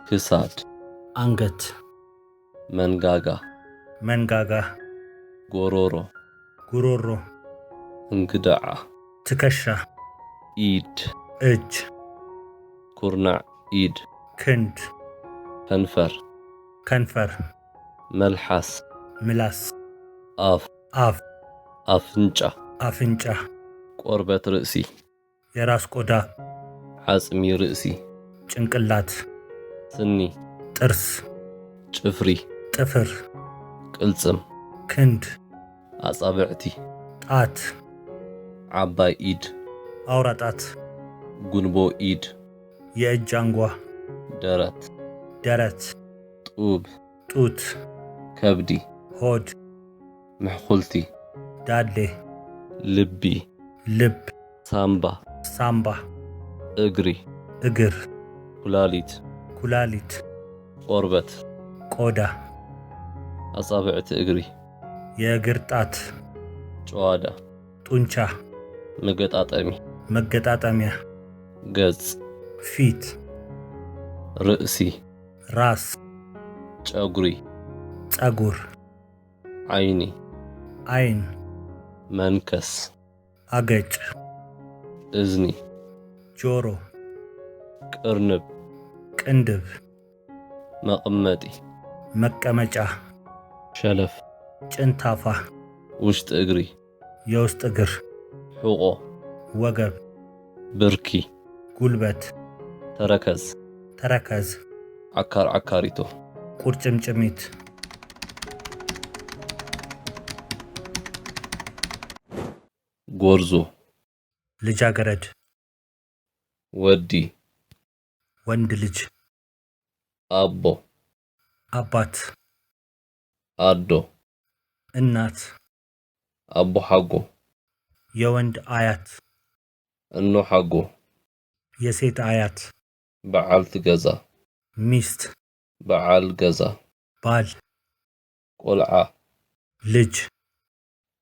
ክሳድ አንገት መንጋጋ መንጋጋ ጎሮሮ ጉሮሮ እንግዳዓ ትከሻ ኢድ እጅ ኩርናዕ ኢድ ክንድ ከንፈር መልሓስ ምላስ አፍ አፍንጫ ቆርበት ርእሲ የራስ ቆዳ ዓጽሚ ርእሲ ጭንቅላት ስኒ ጥርስ ጭፍሪ ጥፍር ቅልጽም ክንድ አጻብዕቲ ጣት ዓባይ ኢድ አውራ ጣት ጉንቦ ኢድ የእጅ አንጓ ደረት ጡት ከብዲ ሆድ ምሕኩልቲ ዳሌ ልብ ሳምባ እግር ኩላሊት ቆርበት ቆዳ አጻብዕቲ እግሪ የእግር ጣት ጨዋዳ ጡንቻ መገጣጠሚያ ገጽ ፊት ርእሲ ራስ ጸጉር አይን መንከስ አገጭ እዝኒ ጆሮ ቅንድብ መቀመጫ ሸለፍ ጭንታፋ ውሽጥ እግሪ የውስጥ እግር ሕቆ ወገብ ብርኪ ጉልበት ተረከዝ ዓካሪቶ ቁርጭምጭሚት ጎርዞ ልጃገረድ ወንድ ልጅ አቦ አባት አዶ እናት አቦ ሓጎ የወንድ አያት እኖ ሓጎ የሴት አያት በዓልቲ ገዛ ሚስት በዓል ገዛ ባል ቆልዓ ልጅ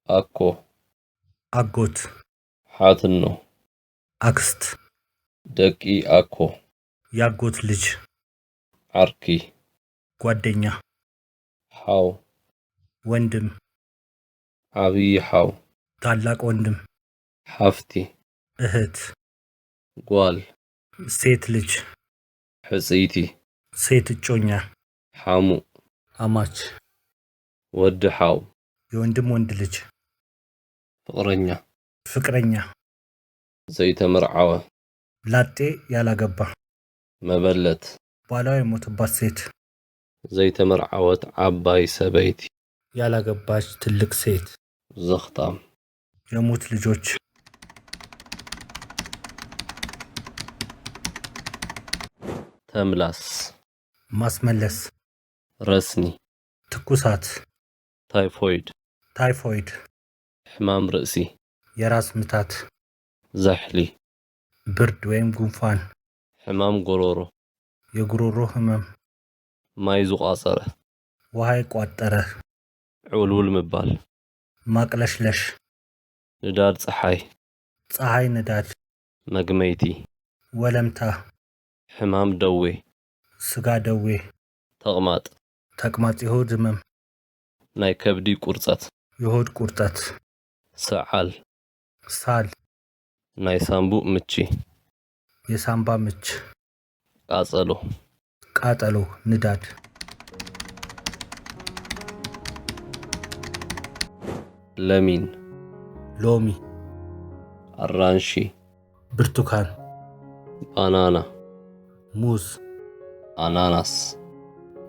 አኮ አጎት ሓትኖ አክስት ደቂ አኮ ያጎት ልጅ ዓርኪ ጓደኛ ሓው ወንድም ዓብይ ሓው ታላቅ ወንድም ሓፍቲ እህት ጓል ሴት ልጅ ሕጽይቲ ሴት እጮኛ ሓሙ አማች ወዲ ሓው የወንድም ወንድ ልጅ ፍቅረኛ ዘይተመርዓወ ላጤ ያላገባ መበለት ባሏ የሞተባት ሴት ዘይተመርዓወት ዓባይ ሰበይቲ ያላገባች ትልቅ ሴት ዘኽታም የሙት ልጆች ተምላስ ማስመለስ ረስኒ ትኩሳት ታይፎይድ ሕማም ርእሲ የራስ ምታት ዘሕሊ ብርድ ወይም ጉንፋን ሕማም ጎሮሮ የጉሮሮ ህመም ማይ ዝቋፀረ ውሃ የቋጠረ ዕውልውል ምባል ማቅለሽለሽ ንዳድ ፀሓይ ንዳድ መግመይቲ ወለምታ ሕማም ደዌ ስጋ ደዌ ተቕማጥ የሆድ ህመም ናይ ከብዲ ቁርፀት የሆድ ቁርጠት ሰዓል ሳል ናይ ሳምቡእ ምቺ የሳምባ ምች ቃጠሎ ንዳድ ለሚን ሎሚ አራንሺ ብርቱካን ባናና ሙዝ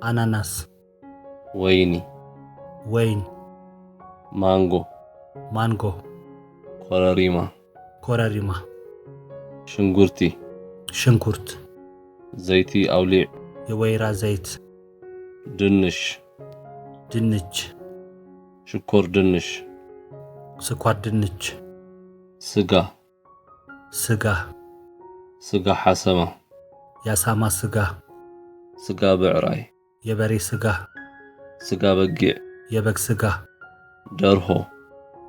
አናናስ ወይን ማንጎ ኮረሪማ ሽንኩርት ዘይቲ አውሊዕ የወይራ ዘይት ድንች ሽኮር ድንች ስኳር ድንች ስጋ ሓሰማ ያሳማ ስጋ ብዕራይ የበሬ ስጋ በጊዕ የበግ ስጋ ደርሆ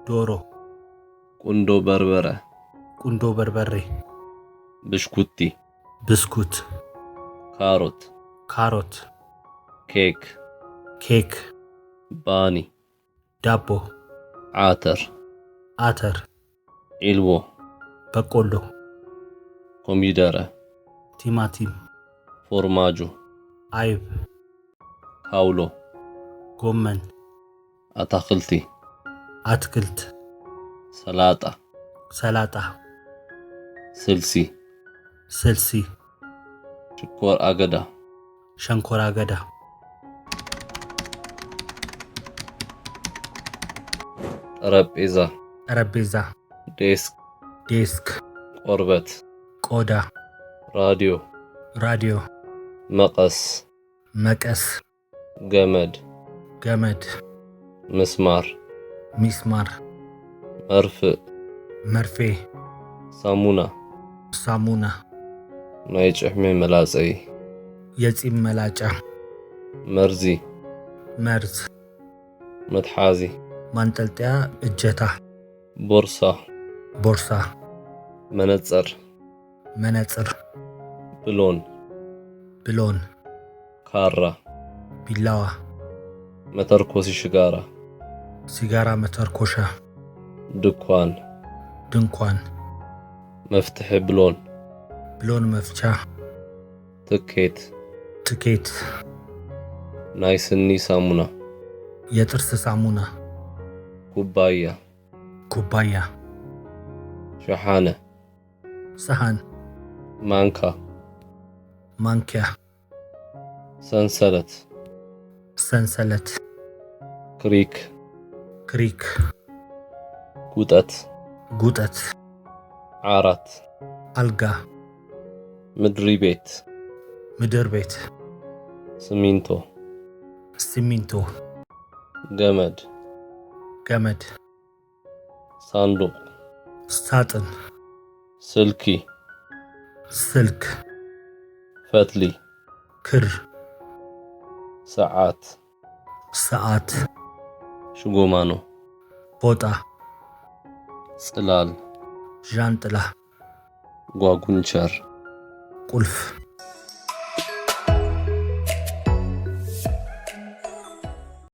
ዶሮ ቁንዶ በርበሬ ብስኩት ካሮት ካሮት ኬክ ኬክ ባኒ ዳቦ ዓተር አተር ዒልቦ በቆሎ ኮሚደረ ቲማቲም ፎርማጆ አይብ ካውሎ ጎመን አታክልቲ አትክልት ሰላጣ ሰላጣ ስልሲ ስልሲ ሽኮር አገዳ ሸንኮራ አገዳ ጠረጴዛ ጠረጴዛ ዴስክ ዴስክ ቆርበት ቆዳ ራዲዮ ራዲዮ መቀስ መቀስ ገመድ ገመድ ምስማር ሚስማር መርፍእ መርፌ ሳሙና ሳሙና ናይ ጭሕሚ መላፀይ የጺም መላጫ መርዚ መርዝ መትሓዚ ማንጠልጠያ እጀታ ቦርሳ ቦርሳ መነጽር መነጽር ብሎን ብሎን ካራ ቢላዋ መተርኮሲ ሽጋራ ሲጋራ መተርኮሻ ድኳን ድንኳን መፍትሒ ብሎን ብሎን መፍቻ ትኬት ትኬት ናይ ስኒ ሳሙና የጥርስ ሳሙና ኩባያ ኩባያ ሸሓነ ሰሃን ማንካ ማንኪያ ሰንሰለት ሰንሰለት ክሪክ ክሪክ ጉጠት ጉጠት ዓራት አልጋ ምድሪ ቤት ምድር ቤት ስሚንቶ ሲሚንቶ ገመድ ገመድ ሳንዱቅ ሳጥን ስልኪ ስልክ ፈትሊ ክር ሰዓት ሰዓት ሽጎማኖ ፎጣ ጽላል ዣንጥላ ጓጉንቸር ቁልፍ